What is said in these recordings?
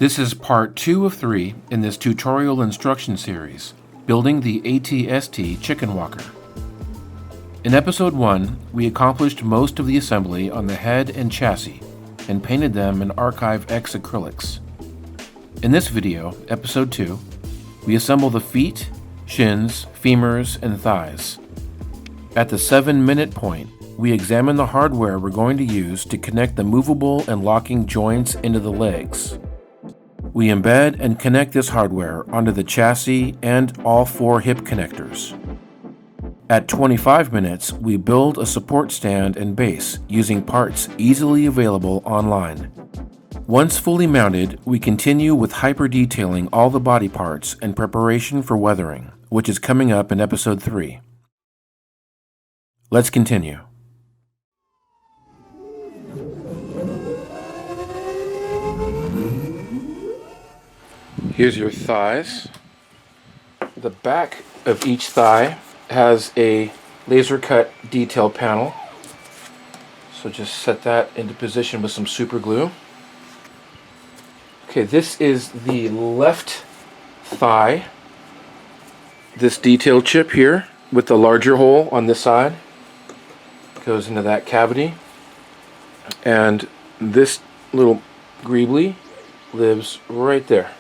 This is part 2 of 3 in this tutorial instruction series, building the ATST chicken walker. In episode 1, we accomplished most of the assembly on the head and chassis and painted them in Archive X acrylics. In this video, episode 2, we assemble the feet, shins, femurs, and thighs. At the 7-minute point, we examine the hardware we're going to use to connect the movable and locking joints into the legs. We embed and connect this hardware onto the chassis and all 4 hip connectors. At 25 minutes, we build a support stand and base using parts easily available online. Once fully mounted, we continue with hyper-detailing all the body parts in preparation for weathering, which is coming up in episode 3. Let's continue. Here's your thighs. The back of each thigh has a laser cut detail panel. So just set that into position with some super glue. Okay, this is the left thigh. This detail chip here with the larger hole on this side goes into that cavity. And this little greebly lives right there.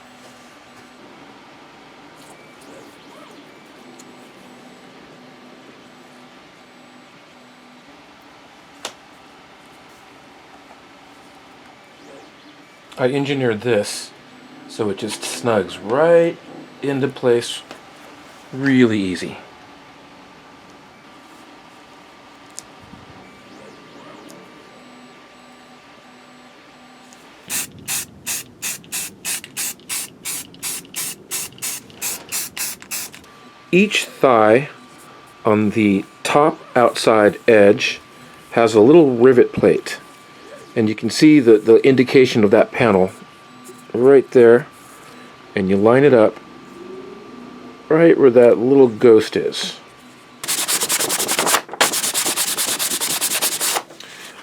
I engineered this so it just snugs right into place really easy. Each thigh on the top outside edge has a little rivet plate. And you can see the indication of that panel right there, and you line it up right where that little ghost is.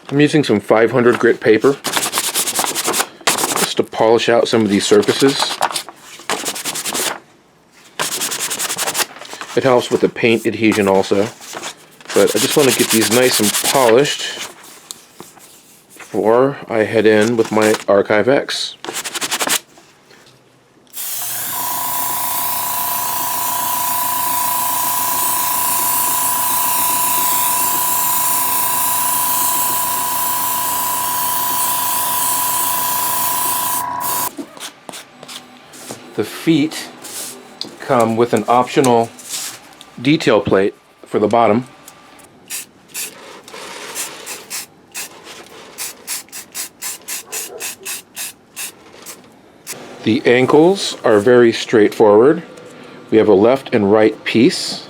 I'm using some 500 grit paper just to polish out some of these surfaces. It helps with the paint adhesion also, but I just want to get these nice and polished before I head in with my Archive X. The feet come with an optional detail plate for the bottom. The ankles are very straightforward. We have a left and right piece.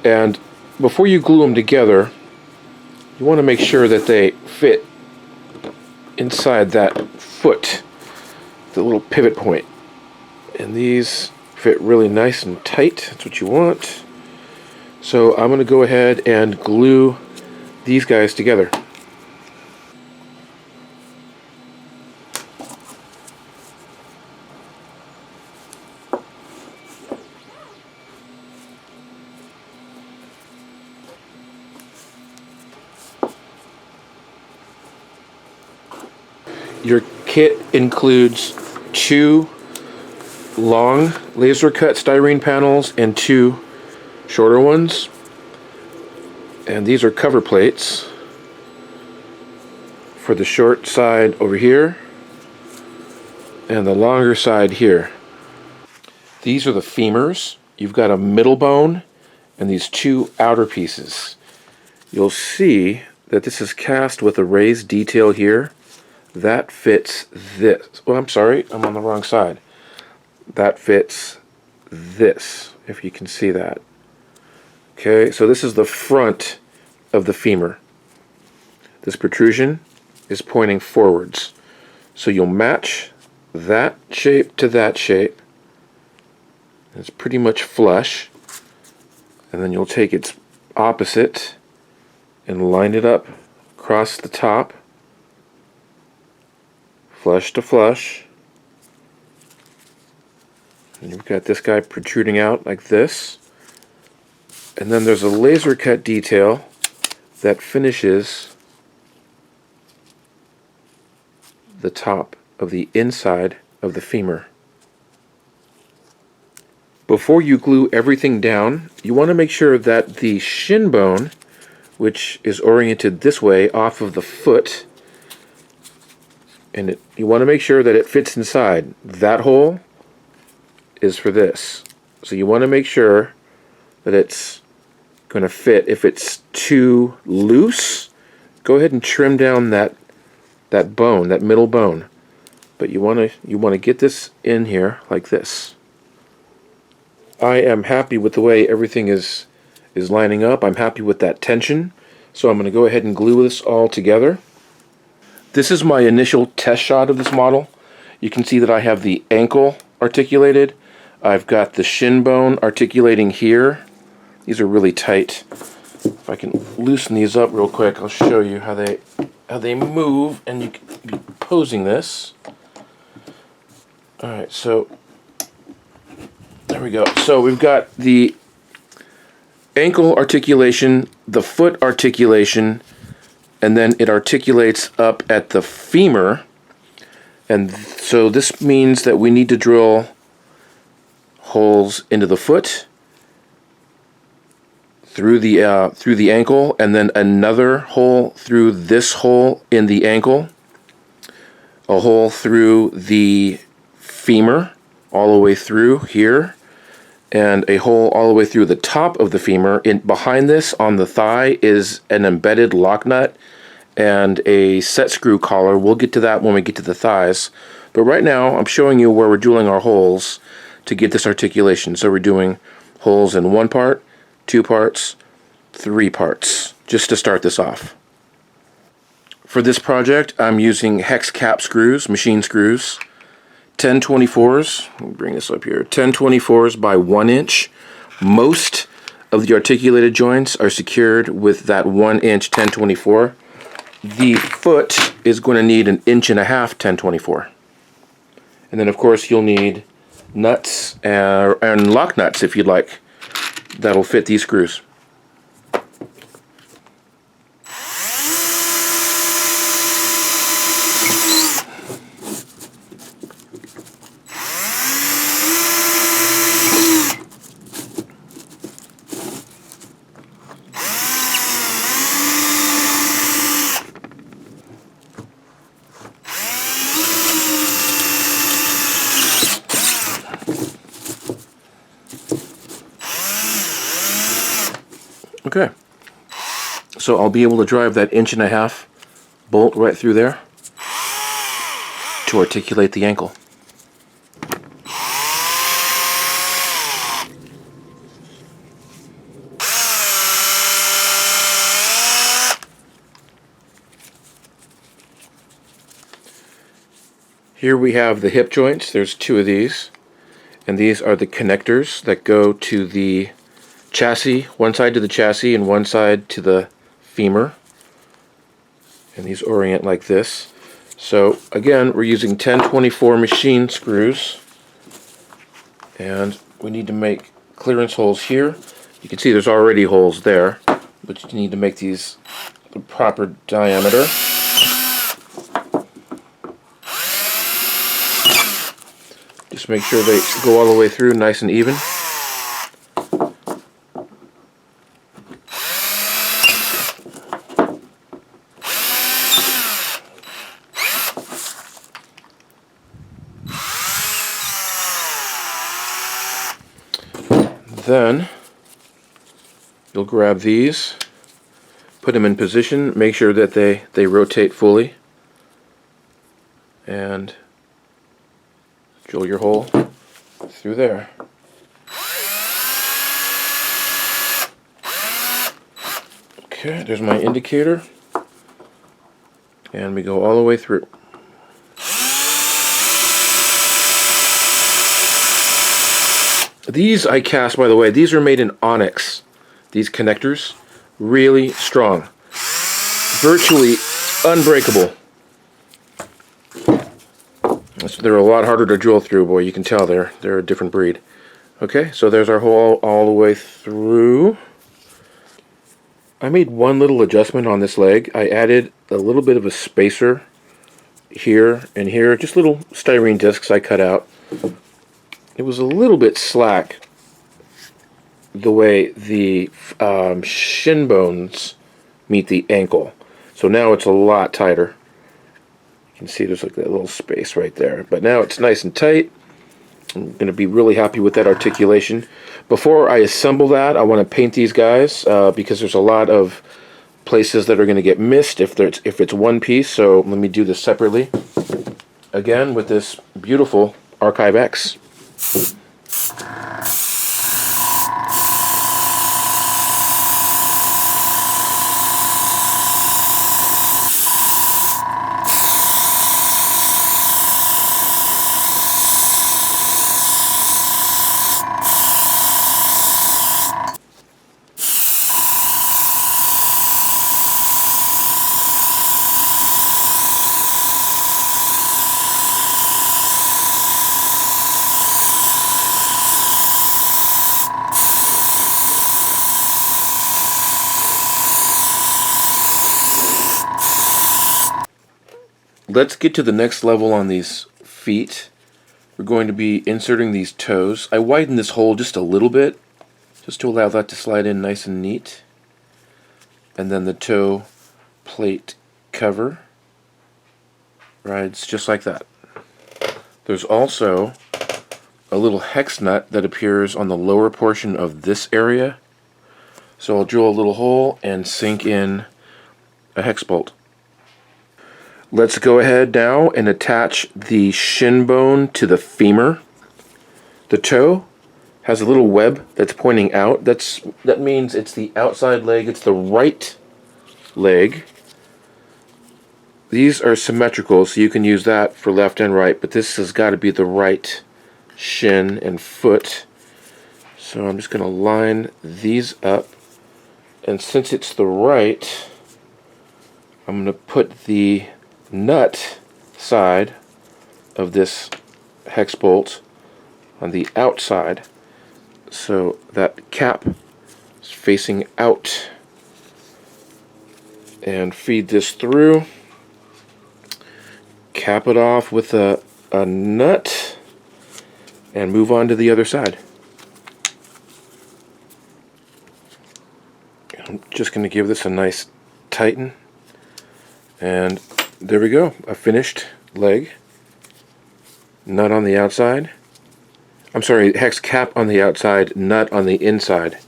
And before you glue them together, you want to make sure that they fit inside that foot, the little pivot point. And these fit really nice and tight. That's what you want. So I'm going to go ahead and glue these guys together. Your kit includes 2 long laser cut styrene panels and 2 shorter ones. And these are cover plates for the short side over here and the longer side here. These are the femurs. You've got a middle bone and these 2 outer pieces. You'll see that this is cast with a raised detail here. That fits this. Oh, I'm sorry, I'm on the wrong side. That fits this, if you can see that. Okay, so this is the front of the femur. This protrusion is pointing forwards. So you'll match that shape to that shape. It's pretty much flush. And then you'll take its opposite and line it up across the top, flush to flush, And you've got this guy protruding out like this. And then there's a laser cut detail that finishes the top of the inside of the femur. Before you glue everything down, you want to make sure that the shin bone, which is oriented this way off of the foot, and you want to make sure that it fits inside. That hole is for this. So you want to make sure that it's going to fit. If it's too loose, go ahead and trim down that bone, that middle bone. But you want to get this in here like this. I am happy with the way everything is lining up. I'm happy with that tension. So I'm going to go ahead and glue this all together. This is my initial test shot of this model. You can see that I have the ankle articulated. I've got the shin bone articulating here. These are really tight. If I can loosen these up real quick, I'll show you how they move, and you can be posing this. Alright, so there we go. So we've got the ankle articulation, the foot articulation, and then it articulates up at the femur. And so this means that we need to drill holes into the foot, through the ankle, and then another hole through this hole in the ankle, a hole through the femur all the way through here, and a hole all the way through the top of the femur. Behind this on the thigh is an embedded lock nut and a set screw collar. We'll get to that when we get to the thighs. But right now I'm showing you where we're drilling our holes to get this articulation. So we're doing holes in one part, 2 parts, 3 parts, just to start this off. For this project, I'm using hex cap screws, machine screws, 1024s. Let me bring this up here. 1024s by 1 inch. Most of the articulated joints are secured with that 1 inch 1024. The foot is going to need an 1.5 inch 1024. And then of course you'll need nuts and lock nuts if you'd like. That'll fit these screws. Okay, so I'll be able to drive that 1.5 inch bolt right through there to articulate the ankle. Here we have the hip joints. There's 2 of these, and these are the connectors that go to the chassis, one side to the chassis and one side to the femur, and these orient like this. So again, we're using 1024 machine screws, and we need to make clearance holes here. You can see there's already holes there, but you need to make these the proper diameter. Just make sure they go all the way through nice and even. Then you'll grab these, put them in position, make sure that they rotate fully, and drill your hole through there. Okay, there's my indicator, and we go all the way through. These I cast, by the way, these are made in onyx. These connectors, really strong, virtually unbreakable. Let's So they're a lot harder to drill through, boy. You can tell they're a different breed. Okay, so there's our hole all the way through. I made one little adjustment on this leg. I added a little bit of a spacer here and here, just little styrene discs I cut out. It was a little bit slack the way the shin bones meet the ankle. So now it's a lot tighter. You can see there's like that little space right there. But now it's nice and tight. I'm going to be really happy with that articulation. Before I assemble that, I want to paint these guys because there's a lot of places that are going to get missed if it's one piece. So let me do this separately. Again, with this beautiful Archive X. Let's get to the next level on these feet. We're going to be inserting these toes. I widened this hole just a little bit, just to allow that to slide in nice and neat. And then the toe plate cover rides just like that. There's also a little hex nut that appears on the lower portion of this area. So I'll drill a little hole and sink in a hex bolt. Let's go ahead now and attach the shin bone to the femur. The toe has a little web that's pointing out. That means it's the outside leg, it's the right leg. These are symmetrical, so you can use that for left and right, but this has got to be the right shin and foot. So I'm just going to line these up, and since it's the right, I'm going to put the nut side of this hex bolt on the outside so that cap is facing out, and feed this through, cap it off with a nut, and move on to the other side. I'm just going to give this a nice tighten, and there we go, a finished leg. Nut on the outside. I'm sorry, hex cap on the outside, nut on the inside.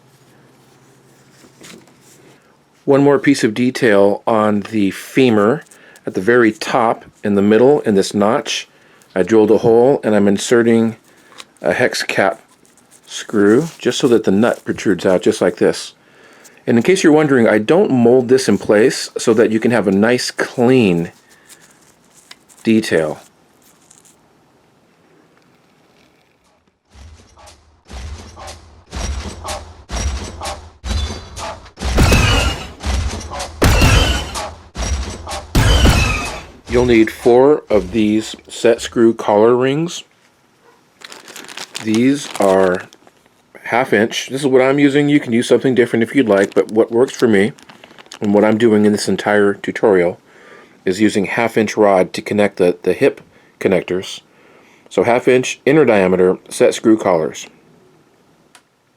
One more piece of detail on the femur. At the very top, in the middle, in this notch, I drilled a hole and I'm inserting a hex cap screw just so that the nut protrudes out just like this. And in case you're wondering, I don't mold this in place so that you can have a nice clean detail. You'll need 4 of these set screw collar rings. These are 1/2 inch. This is what I'm using. You can use something different if you'd like, but what works for me and what I'm doing in this entire tutorial is using 1/2 inch rod to connect the hip connectors. So 1/2 inch inner diameter set screw collars.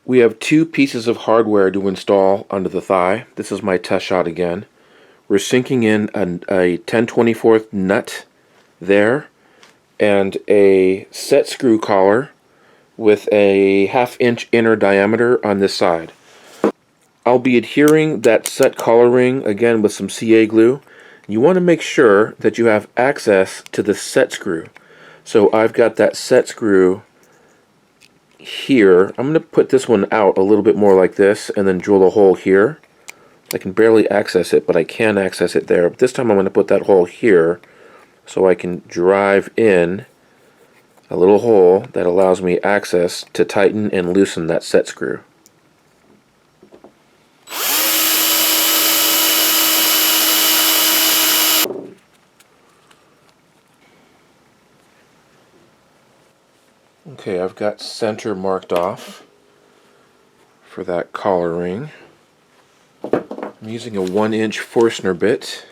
We have 2 pieces of hardware to install under the thigh. This is my test shot again. We're sinking in a 10/24 nut there and a set screw collar with a 1/2 inch inner diameter on this side. I'll be adhering that set collar ring again with some CA glue. You want to make sure that you have access to the set screw. So I've got that set screw here. I'm going to put this one out a little bit more like this and then drill a hole here. I can barely access it, but I can access it there. But this time I'm going to put that hole here so I can drive in a little hole that allows me access to tighten and loosen that set screw. Okay, I've got center marked off for that collar ring. I'm using a 1-inch Forstner bit.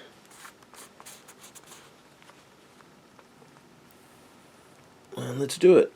And let's do it.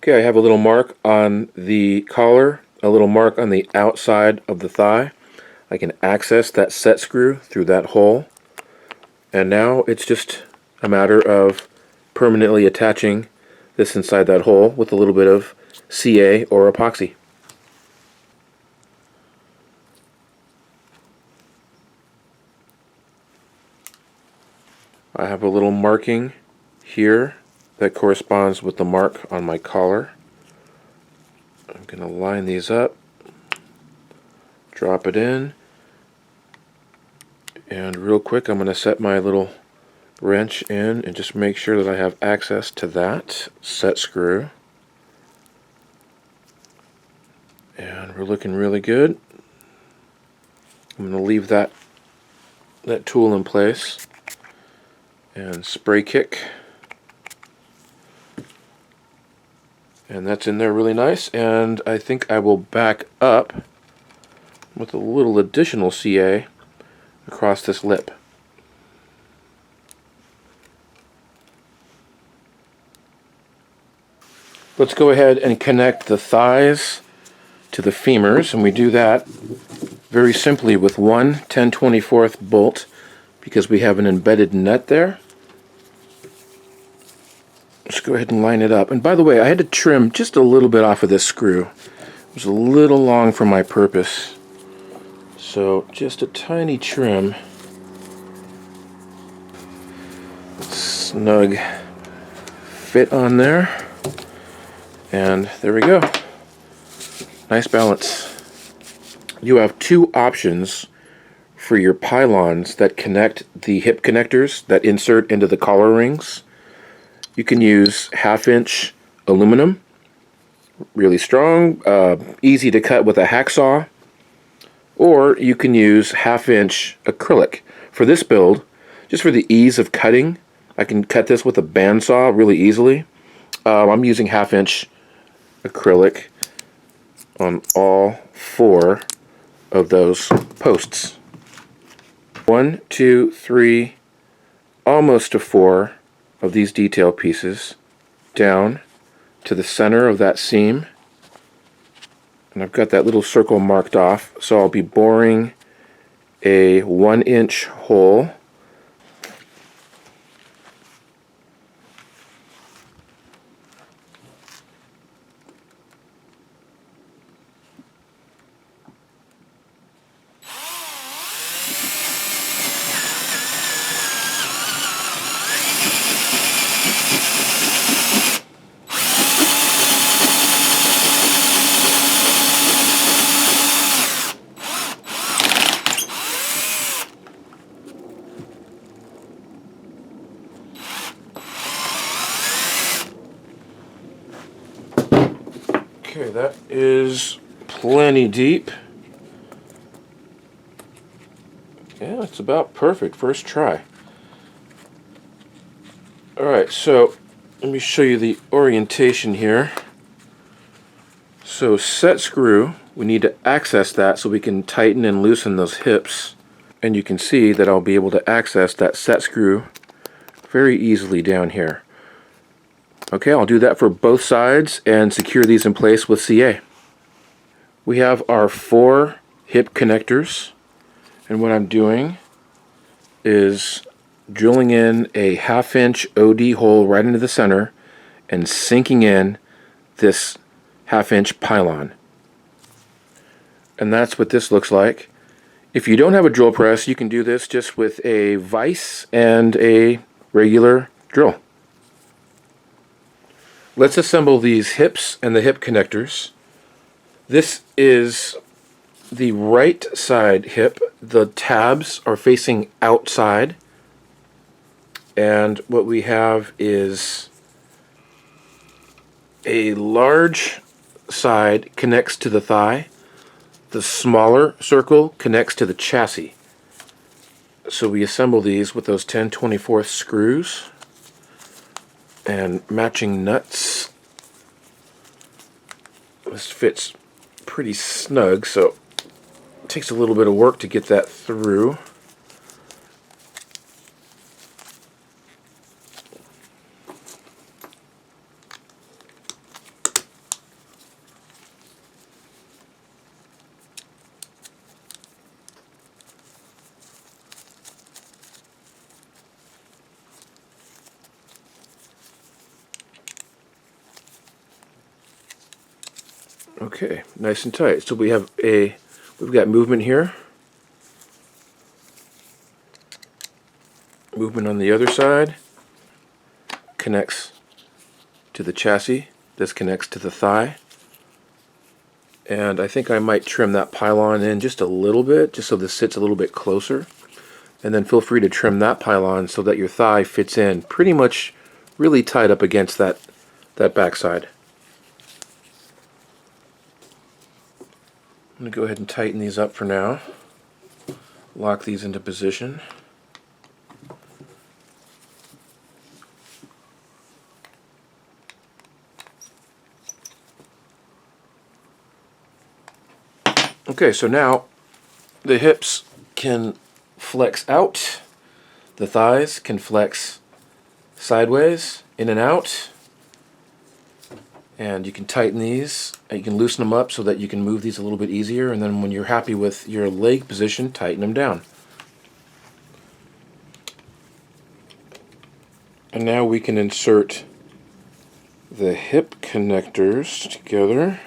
Okay, I have a little mark on the collar, a little mark on the outside of the thigh. I can access that set screw through that hole. And now it's just a matter of permanently attaching this inside that hole with a little bit of CA or epoxy. I have a little marking here that corresponds with the mark on my collar. I'm going to line these up, drop it in, and real quick I'm going to set my little wrench in and just make sure that I have access to that set screw. And we're looking really good. I'm going to leave that tool in place and spray kick. And that's in there really nice, and I think I will back up with a little additional CA across this lip. Let's go ahead and connect the thighs to the femurs, and we do that very simply with one 10/24 bolt because we have an embedded nut there. Let's go ahead and line it up. And by the way, I had to trim just a little bit off of this screw. It was a little long for my purpose. So just a tiny trim. Snug fit on there. And there we go. Nice balance. You have two options for your pylons that connect the hip connectors that insert into the collar rings. You can use 1/2-inch aluminum, really strong, easy to cut with a hacksaw, or you can use 1/2-inch acrylic. For this build, just for the ease of cutting, I can cut this with a bandsaw really easily. I'm using 1/2-inch acrylic on all 4 of those posts. 1, 2, 3, almost to 4 of these detail pieces down to the center of that seam, and I've got that little circle marked off, so I'll be boring a 1-inch hole . Okay, that is plenty deep. Yeah, it's about perfect. First try. Alright, so let me show you the orientation here. So set screw, we need to access that so we can tighten and loosen those hips. And you can see that I'll be able to access that set screw very easily down here. Okay, I'll do that for both sides and secure these in place with CA. We have our 4 hip connectors, and what I'm doing is drilling in a 1/2-inch OD hole right into the center and sinking in this 1/2-inch pylon. And that's what this looks like. If you don't have a drill press, you can do this just with a vise and a regular drill. Let's assemble these hips and the hip connectors. This is the right side hip, the tabs are facing outside, and what we have is a large side connects to the thigh, the smaller circle connects to the chassis. So we assemble these with those 10/24 screws and matching nuts. This fits pretty snug, so it takes a little bit of work to get that through. Okay, nice and tight. So we've got movement here. Movement on the other side. Connects to the chassis. This connects to the thigh. And I think I might trim that pylon in just a little bit, just so this sits a little bit closer. And then feel free to trim that pylon so that your thigh fits in pretty much really tight up against that backside. I'm going to go ahead and tighten these up for now. Lock these into position. Okay, so now the hips can flex out, the thighs can flex sideways, in and out, and you can tighten these, and you can loosen them up so that you can move these a little bit easier, and then when you're happy with your leg position, tighten them down. And now we can insert the hip connectors together.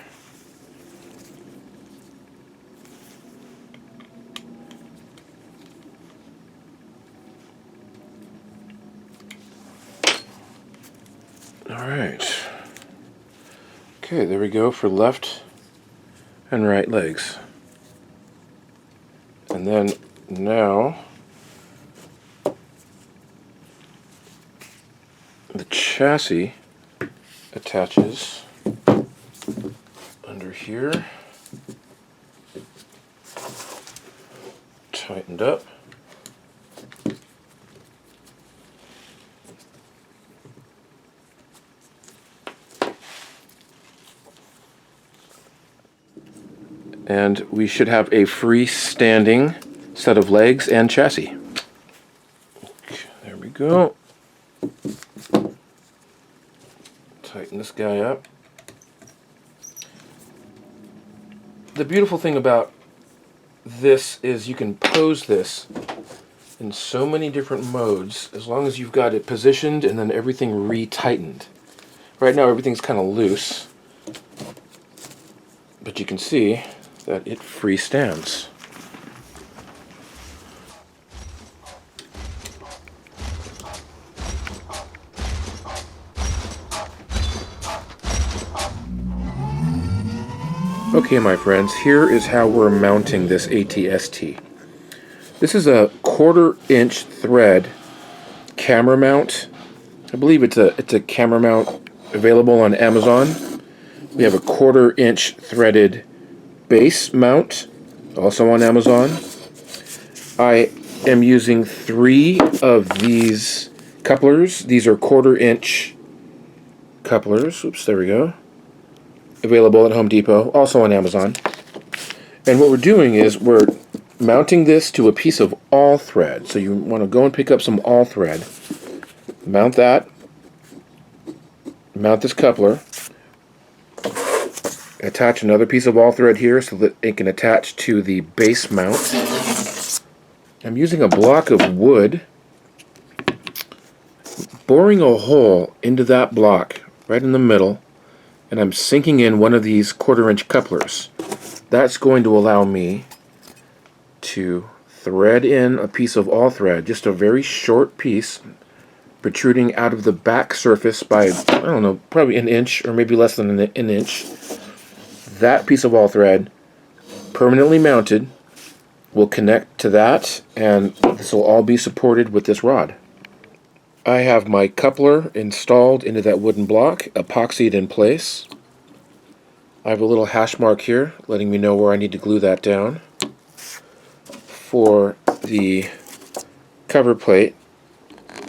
Alright. Okay, there we go for left and right legs. And then now the chassis attaches under here, tightened up. And we should have a freestanding set of legs and chassis. Okay, there we go. Tighten this guy up. The beautiful thing about this is you can pose this in so many different modes as long as you've got it positioned and then everything re-tightened. Right now everything's kind of loose, but you can see that it freestands. Okay, my friends, here is how we're mounting this ATST. This is a 1/4 inch thread camera mount. I believe it's a camera mount available on Amazon. We have a 1/4 inch threaded base mount, also on Amazon. I am using 3 of these couplers. These are 1/4 inch couplers. Oops, there we go. Available at Home Depot, also on Amazon. And what we're doing is we're mounting this to a piece of all thread. So you want to go and pick up some all thread, mount that, mount this coupler, attach another piece of all thread here so that it can attach to the base mount. I'm using a block of wood, boring a hole into that block right in the middle, and I'm sinking in one of these 1/4 inch couplers. That's going to allow me to thread in a piece of all thread, just a very short piece protruding out of the back surface by, I don't know, probably an inch or maybe less than an inch. That piece of all thread permanently mounted will connect to that, and this will all be supported with this rod. I have my coupler installed into that wooden block, epoxied in place. I have a little hash mark here letting me know where I need to glue that down. For the cover plate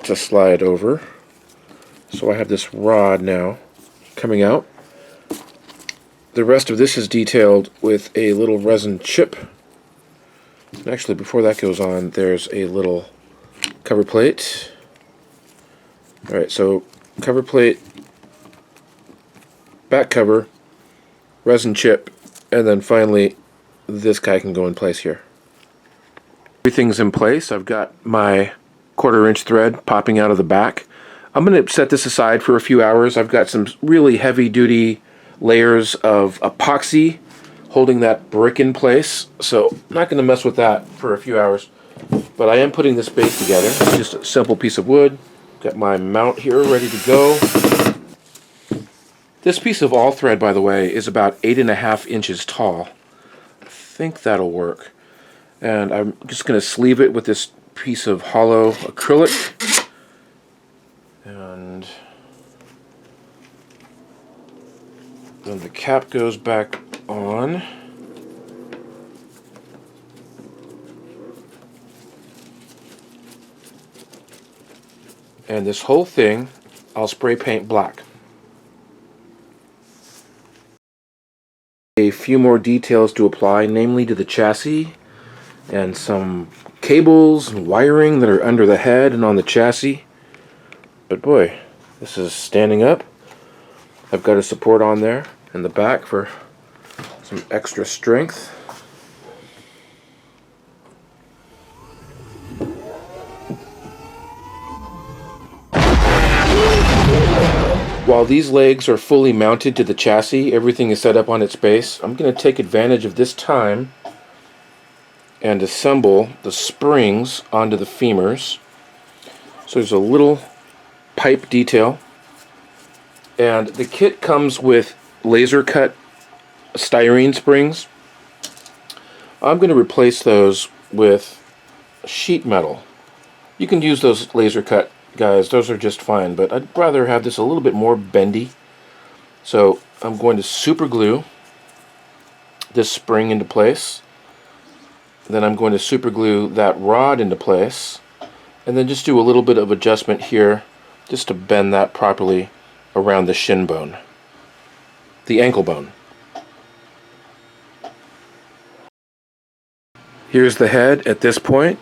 to slide over, so I have this rod now coming out. The rest of this is detailed with a little resin chip. And actually, before that goes on, there's a little cover plate. Alright, so cover plate, back cover, resin chip, and then finally this guy can go in place here. Everything's in place. I've got my 1/4" thread popping out of the back. I'm going to set this aside for a few hours. I've got some really heavy duty layers of epoxy holding that brick in place, so I'm not going to mess with that for a few hours. But I am putting this base together. It's just a simple piece of wood. Got my mount here ready to go. This piece of all thread, by the way, is about 8.5 inches tall. I think that'll work. And I'm just going to sleeve it with this piece of hollow acrylic. And then the cap goes back on. And this whole thing, I'll spray paint black. A few more details to apply, namely to the chassis and some cables and wiring that are under the head and on the chassis. But boy, this is standing up. I've got a support on there in the back for some extra strength. While these legs are fully mounted to the chassis, everything is set up on its base, I'm going to take advantage of this time and assemble the springs onto the femurs. So there's a little pipe detail, and the kit comes with laser cut styrene springs. I'm going to replace those with sheet metal. You can use those laser cut guys, those are just fine, but I'd rather have this a little bit more bendy. So I'm going to super glue this spring into place. Then I'm going to super glue that rod into place, and then just do a little bit of adjustment here just to bend that properly around the shin bone, the ankle bone. Here's the head at this point.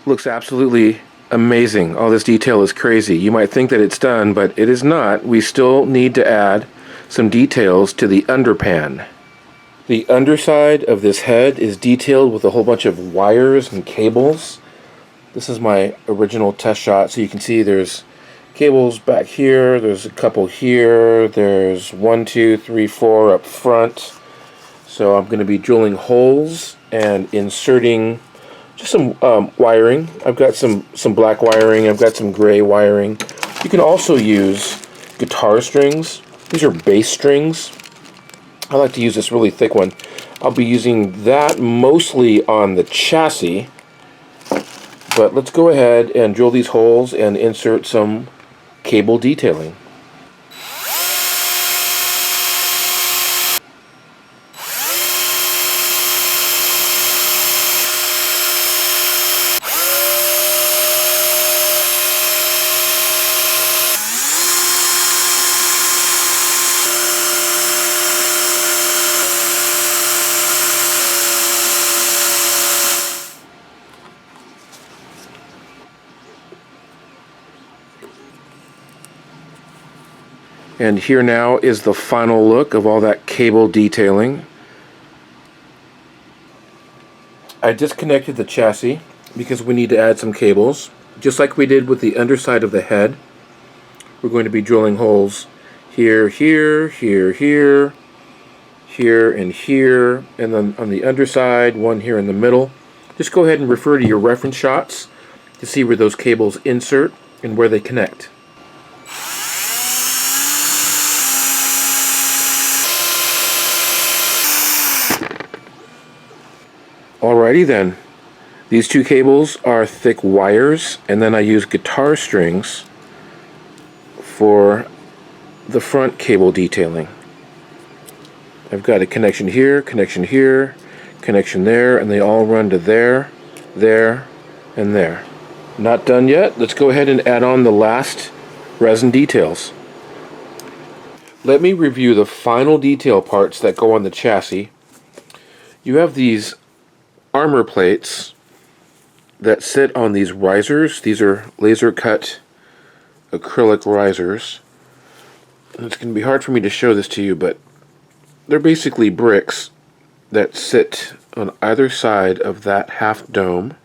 Looks absolutely amazing. All this detail is crazy. You might think that it's done, but it is not. We still need to add some details to the underpan. The underside of this head is detailed with a whole bunch of wires and cables. This is my original test shot, so you can see there's cables back here, there's a couple here, there's 1, 2, 3, 4 up front. So I'm going to be drilling holes and inserting just some wiring. I've got some black wiring, I've got some gray wiring. You can also use guitar strings. These are bass strings. I like to use this really thick one. I'll be using that mostly on the chassis, but let's go ahead and drill these holes and insert some cable detailing. And here now is the final look of all that cable detailing. I disconnected the chassis because we need to add some cables. Just like we did with the underside of the head, we're going to be drilling holes here, here, here, here, here, and here, and then on the underside, one here in the middle. Just go ahead and refer to your reference shots to see where those cables insert and where they connect. Alrighty then. These two cables are thick wires, and then I use guitar strings for the front cable detailing. I've got a connection here, connection there, and they all run to there, and there. Not done yet. Let's go ahead and add on the last resin details. Let me review the final detail parts that go on the chassis. You have these armor plates that sit on these risers. These are laser cut acrylic risers. And it's going to be hard for me to show this to you, but they're basically bricks that sit on either side of that half dome.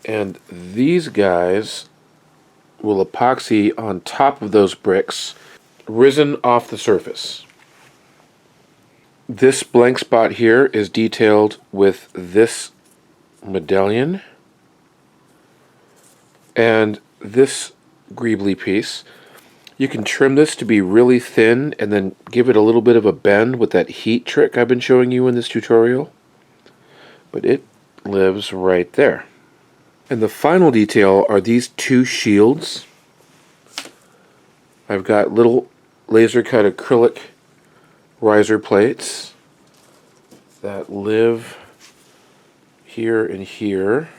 And these guys will epoxy on top of those bricks, risen off the surface. This blank spot here is detailed with this medallion, and this greebly piece. You can trim this to be really thin and then give it a little bit of a bend with that heat trick I've been showing you in this tutorial. But it lives right there. And the final detail are these two shields. I've got little laser cut acrylic riser plates that live here and here,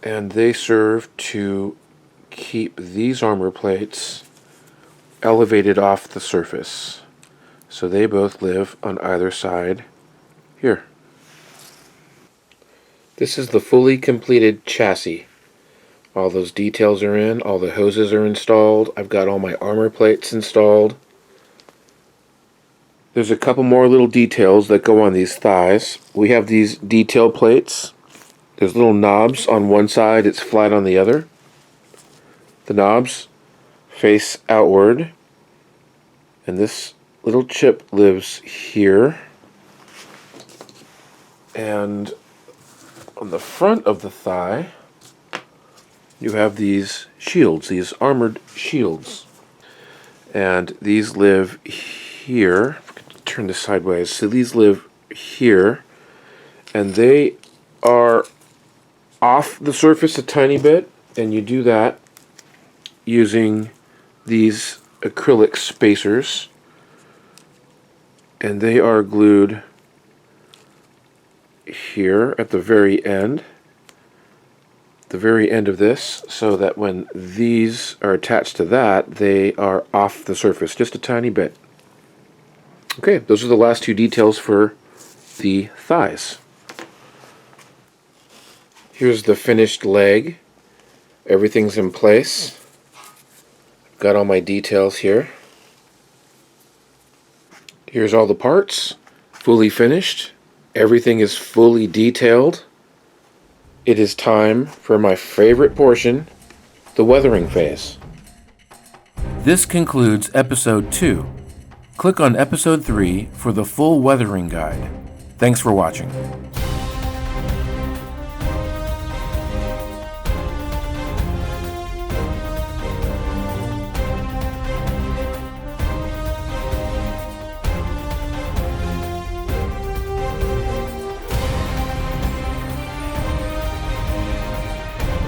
and they serve to keep these armor plates elevated off the surface. So they both live on either side here. This is the fully completed chassis. All those details are in, all the hoses are installed, I've got all my armor plates installed. There's a couple more little details that go on these thighs. We have these detail plates. There's little knobs on one side, it's flat on the other. The knobs face outward, and this little chip lives here. And on the front of the thigh, you have these shields, these armored shields. And these live here. If I could turn this sideways. So these live here, and they are off the surface a tiny bit, and you do that using these acrylic spacers, and they are glued here at the very end of this, so that when these are attached to that, they are off the surface just a tiny bit. Okay, those are the last two details for the thighs. Here's the finished leg. Everything's in place. Got all my details here. Here's all the parts, fully finished. Everything is fully detailed. It is time for my favorite portion, the weathering phase. This concludes episode 2. Click on episode 3 for the full weathering guide. Thanks for watching.